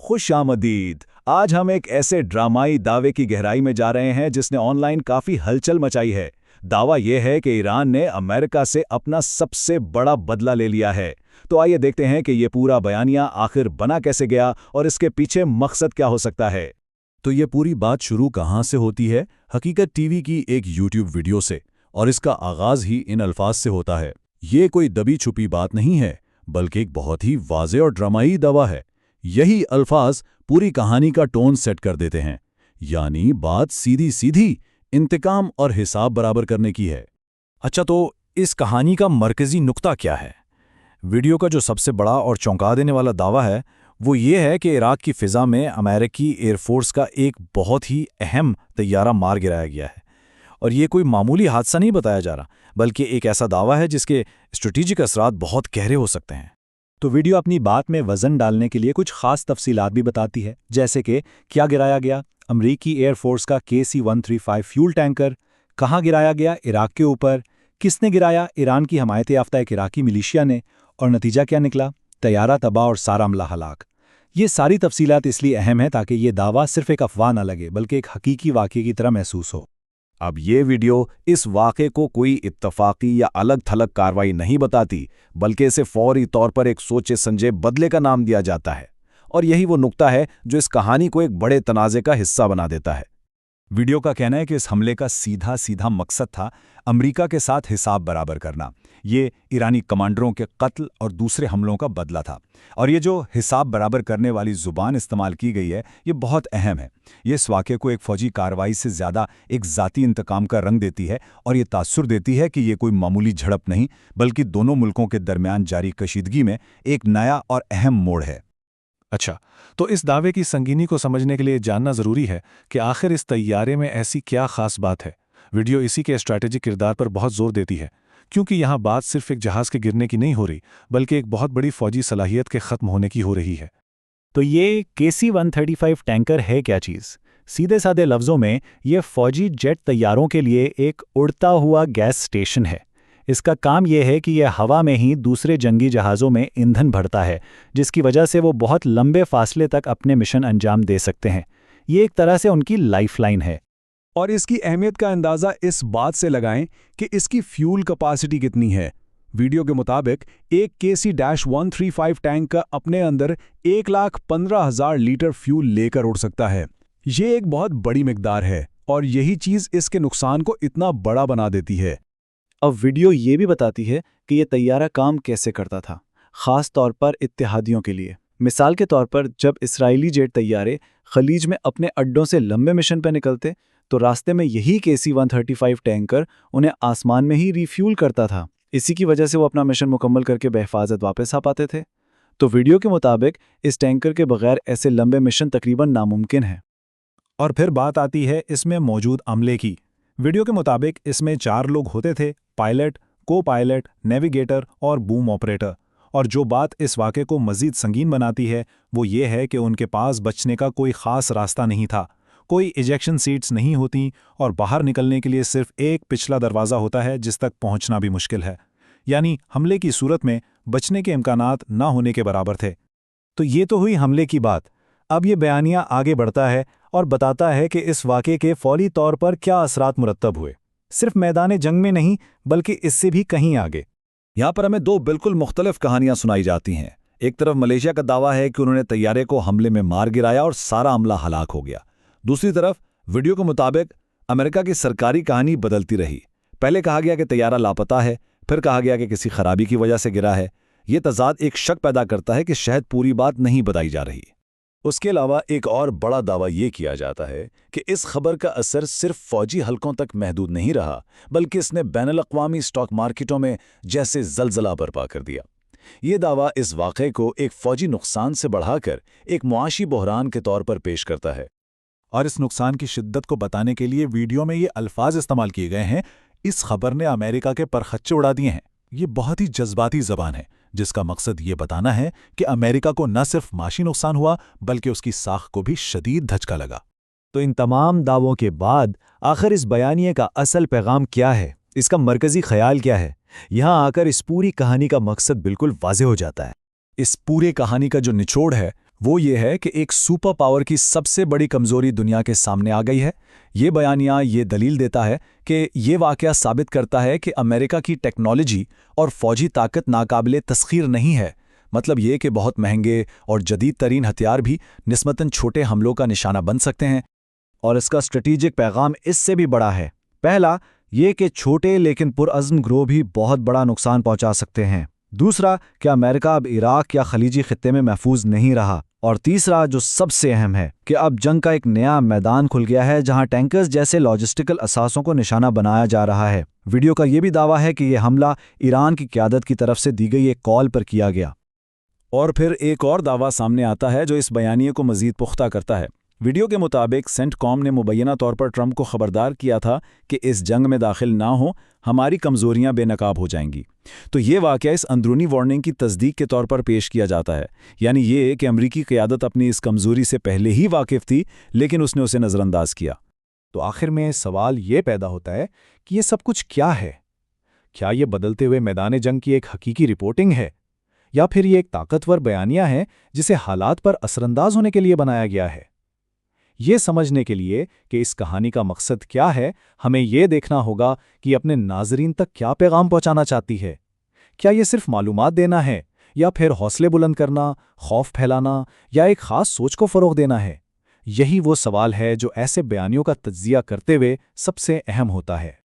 खुश आमदीद। आज हम एक ऐसे ड्रामाई दावे की गहराई में जा रहे हैं जिसने ऑनलाइन काफी हलचल मचाई है। दावा यह है कि ईरान ने अमेरिका से अपना सबसे बड़ा बदला ले लिया है। तो आइए देखते हैं कि ये पूरा बयानिया आखिर बना कैसे गया और इसके पीछे मकसद क्या हो सकता है। तो ये पूरी बात शुरू कहाँ से होती है? हकीकत टीवी की एक यूट्यूब वीडियो से, और इसका आगाज ही इन अल्फाज से होता है। ये कोई दबी छुपी बात नहीं है, बल्कि एक बहुत ही वाज़ेह और ड्रामाई दावा है। यही अल्फाज पूरी कहानी का टोन सेट कर देते हैं। यानी बात सीधी सीधी इंतकाम और हिसाब बराबर करने की है। अच्छा, तो इस कहानी का मरकजी नुक्ता क्या है? वीडियो का जो सबसे बड़ा और चौंका देने वाला दावा है वो ये है कि इराक की फ़िज़ा में अमेरिकी एयरफोर्स का एक बहुत ही अहम तैयारा मार गिराया गया है। और ये कोई मामूली हादसा नहीं बताया जा रहा, बल्कि एक ऐसा दावा है जिसके स्ट्रेटेजिक असरात बहुत गहरे हो सकते हैं। तो वीडियो अपनी बात में वजन डालने के लिए कुछ खास तफसीलात भी बताती है, जैसे कि क्या गिराया गया, अमरीकी एयरफोर्स का KC-135 फ्यूल टैंकर, कहाँ गिराया गया, इराक के ऊपर, किसने गिराया, ईरान की हमायत याफ्ता एक इराकी मिलिशिया ने, और नतीजा क्या निकला, तैयारा तबाह और सारा अमला हलाक। ये सारी तफसीलात इसलिए अहम है ताकि ये दावा सिर्फ एक अफवाह न लगे, बल्कि एक हकीकी वाक़े की तरह महसूस हो। अब ये वीडियो इस वाक़े को कोई इत्तफ़ाक़ी या अलग थलग कार्रवाई नहीं बताती, बल्कि इसे फौरी तौर पर एक सोचे समझे बदले का नाम दिया जाता है। और यही वो नुक्ता है जो इस कहानी को एक बड़े तनाज़े का हिस्सा बना देता है। वीडियो का कहना है कि इस हमले का सीधा सीधा मकसद था अमेरिका के साथ हिसाब बराबर करना। ये ईरानी कमांडरों के कत्ल और दूसरे हमलों का बदला था। और ये जो हिसाब बराबर करने वाली ज़ुबान इस्तेमाल की गई है, ये बहुत अहम है। ये इस वाक़े को एक फ़ौजी कार्रवाई से ज़्यादा एक ज़ाती इंतकाम का रंग देती है, और ये तासुर देती है कि ये कोई मामूली झड़प नहीं, बल्कि दोनों मुल्कों के दरमियान जारी कशीदगी में एक नया और अहम मोड़ है। अच्छा, तो इस दावे की संगीनी को समझने के लिए जानना ज़रूरी है कि आखिर इस तैयारे में ऐसी क्या ख़ास बात है। वीडियो इसी के स्ट्रैटेजिक किरदार पर बहुत ज़ोर देती है, क्योंकि यहाँ बात सिर्फ एक जहाज़ के गिरने की नहीं हो रही, बल्कि एक बहुत बड़ी फ़ौजी सलाहियत के ख़त्म होने की हो रही है। तो ये KC-135 टैंकर है क्या चीज़? सीधे साधे लफ्ज़ों में ये फ़ौजी जेट तैयारों के लिए एक उड़ता हुआ गैस स्टेशन है। इसका काम यह है कि यह हवा में ही दूसरे जंगी जहाज़ों में ईंधन भरता है, जिसकी वजह से वो बहुत लंबे फासले तक अपने मिशन अंजाम दे सकते हैं। ये एक तरह से उनकी लाइफलाइन है। और इसकी अहमियत का अंदाज़ा इस बात से लगाएं कि इसकी फ्यूल कैपेसिटी कितनी है। वीडियो के मुताबिक एक KC-135 टैंक का अपने अंदर 1,15,000 लीटर फ्यूल लेकर उड़ सकता है। ये एक बहुत बड़ी मिकदार है, और यही चीज़ इसके नुकसान को इतना बड़ा बना देती है। अब वीडियो ये भी बताती है कि ये तैयारा काम कैसे करता था, ख़ास तौर पर इत्तेहादियों के लिए। मिसाल के तौर पर जब इसराइली जेट तैयारे खलीज में अपने अड्डों से लंबे मिशन पर निकलते, तो रास्ते में यही KC-135 टैंकर उन्हें आसमान में ही रिफ्यूल करता था। इसी की वजह से वो अपना मिशन मुकम्मल करके बेहिफाजत वापस आ पाते थे। तो वीडियो के मुताबिक इस टैंकर के बगैर ऐसे लंबे मिशन तकरीबन नामुमकिन है। और फिर बात आती है इसमें मौजूद अमले की। वीडियो के मुताबिक इसमें 4 लोग होते थे: पायलट, को पायलट, नेविगेटर और बूम ऑपरेटर। और जो बात इस वाक़े को मज़ीद संगीन बनाती है वो ये है कि उनके पास बचने का कोई ख़ास रास्ता नहीं था। कोई इजेक्शन सीट्स नहीं होती, और बाहर निकलने के लिए सिर्फ एक पिछला दरवाज़ा होता है जिस तक पहुंचना भी मुश्किल है। यानी हमले की सूरत में बचने के इम्कानात ना होने के बराबर थे। तो ये तो हुई हमले की बात। अब ये बयानिया आगे बढ़ता है और बताता है कि इस वाक़े के फौरी तौर पर क्या असरात मुरत्तब हुए, सिर्फ मैदान जंग में नहीं, बल्कि इससे भी कहीं आगे। यहाँ पर हमें 2 बिल्कुल मुख्तलिफ कहानियाँ सुनाई जाती हैं। एक तरफ मलेशिया का दावा है कि उन्होंने तैयारे को हमले में मार गिराया और सारा अमला हलाक हो गया। दूसरी तरफ वीडियो के मुताबिक अमेरिका की सरकारी कहानी बदलती रही। पहले कहा गया कि तैयारा लापता है, फिर कहा गया कि किसी खराबी की वजह से गिरा है। ये तजाद एक शक पैदा करता है कि शायद पूरी बात नहीं बताई जा रही। उसके अलावा एक और बड़ा दावा ये किया जाता है कि इस खबर का असर सिर्फ फौजी हलकों तक महदूद नहीं रहा, बल्कि इसने बैनुल-अक़वामी स्टॉक मार्केटों में जैसे ज़लज़ला बर्पा कर दिया। ये दावा इस वाक़े को एक फौजी नुकसान से बढ़ाकर एक मुआशी बहरान के तौर पर पेश करता है। और इस नुकसान की शिद्दत को बताने के लिए वीडियो में ये अल्फाज इस्तेमाल किए गए हैं: इस खबर ने अमेरिका के परखच्चे उड़ा दिए हैं। ये बहुत ही जज्बाती ज़बान है, जिसका मकसद ये बताना है कि अमेरिका को न सिर्फ माशी नुकसान हुआ, बल्कि उसकी साख को भी शदीद धचका लगा। तो इन तमाम दावों के बाद आखिर इस बयानिए का असल पैगाम क्या है, इसका मरकज़ी ख्याल क्या है? यहाँ आकर इस पूरी कहानी का मकसद बिल्कुल वाज़ेह हो जाता है। इस पूरे कहानी का जो निचोड़ है وہ یہ ہے کہ ایک سپر پاور کی سب سے بڑی کمزوری دنیا کے سامنے آ گئی ہے۔ یہ بیانیہ یہ دلیل دیتا ہے کہ یہ واقعہ ثابت کرتا ہے کہ امریکہ کی ٹیکنالوجی اور فوجی طاقت ناقابل تسخیر نہیں ہے، مطلب یہ کہ بہت مہنگے اور جدید ترین ہتھیار بھی نسبتاً چھوٹے حملوں کا نشانہ بن سکتے ہیں۔ اور اس کا اسٹریٹجک پیغام اس سے بھی بڑا ہے۔ پہلا، یہ کہ چھوٹے لیکن پرعزم گروہ بھی بہت بڑا نقصان پہنچا سکتے ہیں۔ دوسرا، کہ امریکہ اب عراق یا خلیجی خطے میں محفوظ نہیں رہا۔ اور تیسرا، جو سب سے اہم ہے، کہ اب جنگ کا ایک نیا میدان کھل گیا ہے جہاں ٹینکرز جیسے لاجسٹیکل اثاثوں کو نشانہ بنایا جا رہا ہے۔ ویڈیو کا یہ بھی دعویٰ ہے کہ یہ حملہ ایران کی قیادت کی طرف سے دی گئی ایک کال پر کیا گیا۔ اور پھر ایک اور دعویٰ سامنے آتا ہے جو اس بیانیے کو مزید پختہ کرتا ہے۔ ویڈیو کے مطابق سینٹ کام نے مبینہ طور پر ٹرمپ کو خبردار کیا تھا کہ اس جنگ میں داخل نہ ہوں، ہماری کمزوریاں بے نقاب ہو جائیں گی۔ تو یہ واقعہ اس اندرونی وارننگ کی تصدیق کے طور پر پیش کیا جاتا ہے، یعنی یہ کہ امریکی قیادت اپنی اس کمزوری سے پہلے ہی واقف تھی لیکن اس نے اسے نظر انداز کیا۔ تو آخر میں سوال یہ پیدا ہوتا ہے کہ یہ سب کچھ کیا ہے؟ کیا یہ بدلتے ہوئے میدان جنگ کی ایک حقیقی رپورٹنگ ہے، یا پھر یہ ایک طاقتور بیانیہ ہے جسے حالات پر اثر انداز ہونے کے لیے بنایا گیا ہے؟ یہ سمجھنے کے لیے کہ اس کہانی کا مقصد کیا ہے، ہمیں یہ دیکھنا ہوگا کہ یہ اپنے ناظرین تک کیا پیغام پہنچانا چاہتی ہے۔ کیا یہ صرف معلومات دینا ہے، یا پھر حوصلے بلند کرنا، خوف پھیلانا، یا ایک خاص سوچ کو فروغ دینا ہے؟ یہی وہ سوال ہے جو ایسے بیانیوں کا تجزیہ کرتے ہوئے سب سے اہم ہوتا ہے۔